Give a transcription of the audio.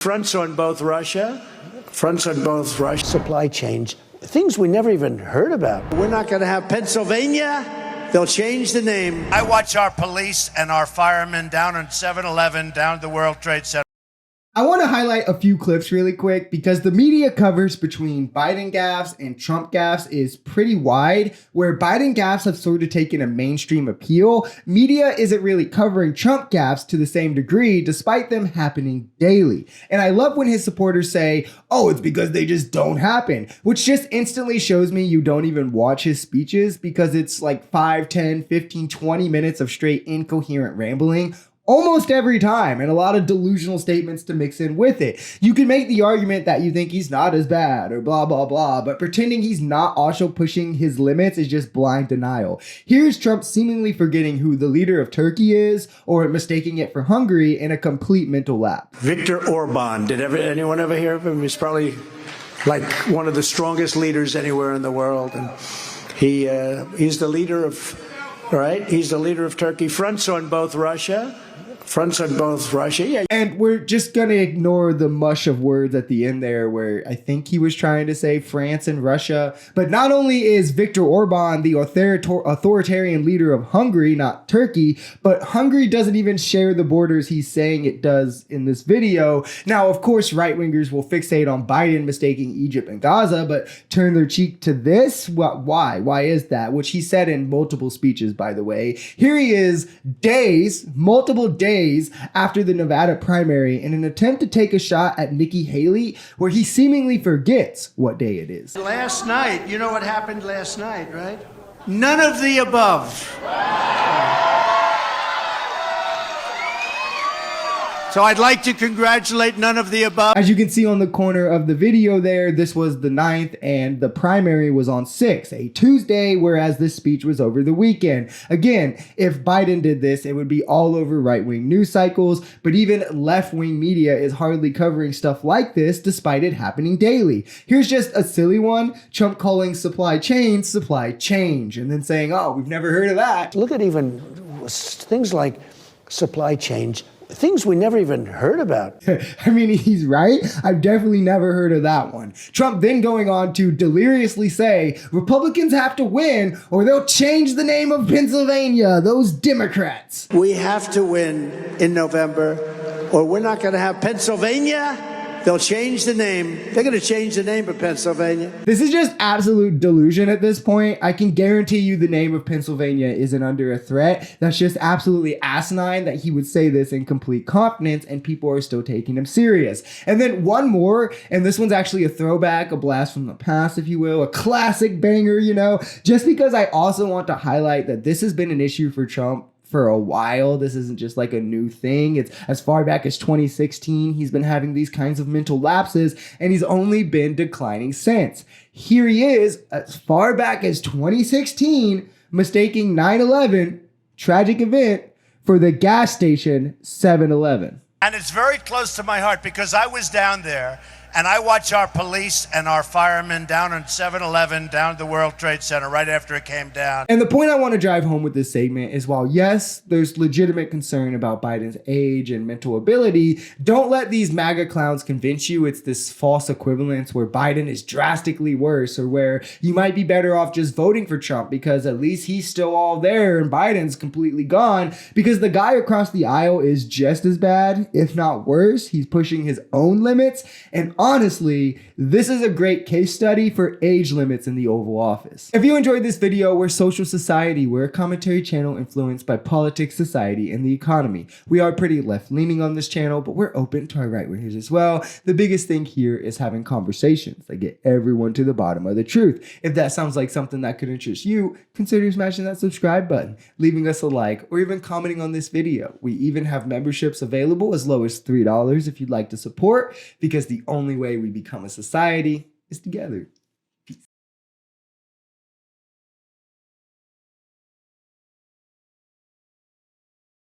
Fronts on both Russia. Supply chains, things we never even heard about. We're not going to have Pennsylvania. They'll change the name. I watch our police and our firemen down on 7-Eleven, down at the World Trade Center. I want to highlight a few clips really quick because the media coverage between Biden gaffes and Trump gaffes is pretty wide. Where Biden gaffes have sort of taken a mainstream appeal, media isn't really covering Trump gaffes to the same degree despite them happening daily. And I love when his supporters say, oh, it's because they just don't happen, which just instantly shows me you don't even watch his speeches because it's like 5, 10, 15, 20 minutes of straight incoherent rambling almost every time, and a lot of delusional statements to mix in with it. You can make the argument that you think he's not as bad or blah, blah, blah, but pretending he's not also pushing his limits is just blind denial. Here's Trump seemingly forgetting who the leader of Turkey is or mistaking it for Hungary in a complete mental lapse. Viktor Orban. Did anyone ever hear of him? He's probably like one of the strongest leaders anywhere in the world. And he's the leader of, right? He's the leader of Turkey. Fronts on both Russia. Yeah. And we're just going to ignore the mush of words at the end there where I think he was trying to say France and Russia. But not only is Viktor Orban the authoritarian leader of Hungary, not Turkey, but Hungary doesn't even share the borders he's saying it does in this video. Now, of course, right-wingers will fixate on Biden mistaking Egypt and Gaza, but turn their cheek to this? Why? Why is that? Which he said in multiple speeches, by the way. Here he is, multiple days after the Nevada primary in an attempt to take a shot at Nikki Haley, where he seemingly forgets what day it is. Last night, you know what happened last night, right? None of the above. So I'd like to congratulate none of the above. As you can see on the corner of the video there, this was the 9th and the primary was on 6th, a Tuesday, whereas this speech was over the weekend. Again, if Biden did this, it would be all over right-wing news cycles, but even left-wing media is hardly covering stuff like this despite it happening daily. Here's just a silly one, Trump calling supply chain supply change, and then saying, oh, we've never heard of that. Look at even things like supply chains. Things we never even heard about. I mean, he's right. I've definitely never heard of that one. Trump then going on to deliriously say, Republicans have to win or they'll change the name of Pennsylvania, those Democrats. We have to win in November or we're not going to have Pennsylvania. They'll change the name. They're going to change the name of Pennsylvania. This is just absolute delusion at this point. I can guarantee you the name of Pennsylvania isn't under a threat. That's just absolutely asinine that he would say this in complete confidence and people are still taking him serious. And then one more, and this one's actually a throwback, a blast from the past, if you will, a classic banger, you know, just because I also want to highlight that this has been an issue for Trump for a while. This isn't just like a new thing. It's as far back as 2016. He's been having these kinds of mental lapses and he's only been declining since. Here he is as far back as 2016, mistaking 9/11, tragic event, for the gas station 7-Eleven. And it's very close to my heart because I was down there and I watch our police and our firemen down on 7-Eleven, down at the World Trade Center right after it came down. And the point I want to drive home with this segment is while yes, there's legitimate concern about Biden's age and mental ability, don't let these MAGA clowns convince you it's this false equivalence where Biden is drastically worse or where you might be better off just voting for Trump because at least he's still all there and Biden's completely gone, because the guy across the aisle is just as bad, if not worse. He's pushing his own limits, and honestly, this is a great case study for age limits in the Oval Office. If you enjoyed this video, we're Social Society. We're a commentary channel influenced by politics, society, and the economy. We are pretty left-leaning on this channel, but we're open to our right-wingers as well. The biggest thing here is having conversations that get everyone to the bottom of the truth. If that sounds like something that could interest you, consider smashing that subscribe button, leaving us a like, or even commenting on this video. We even have memberships available as low as $3 if you'd like to support, because the only way we become a society is together.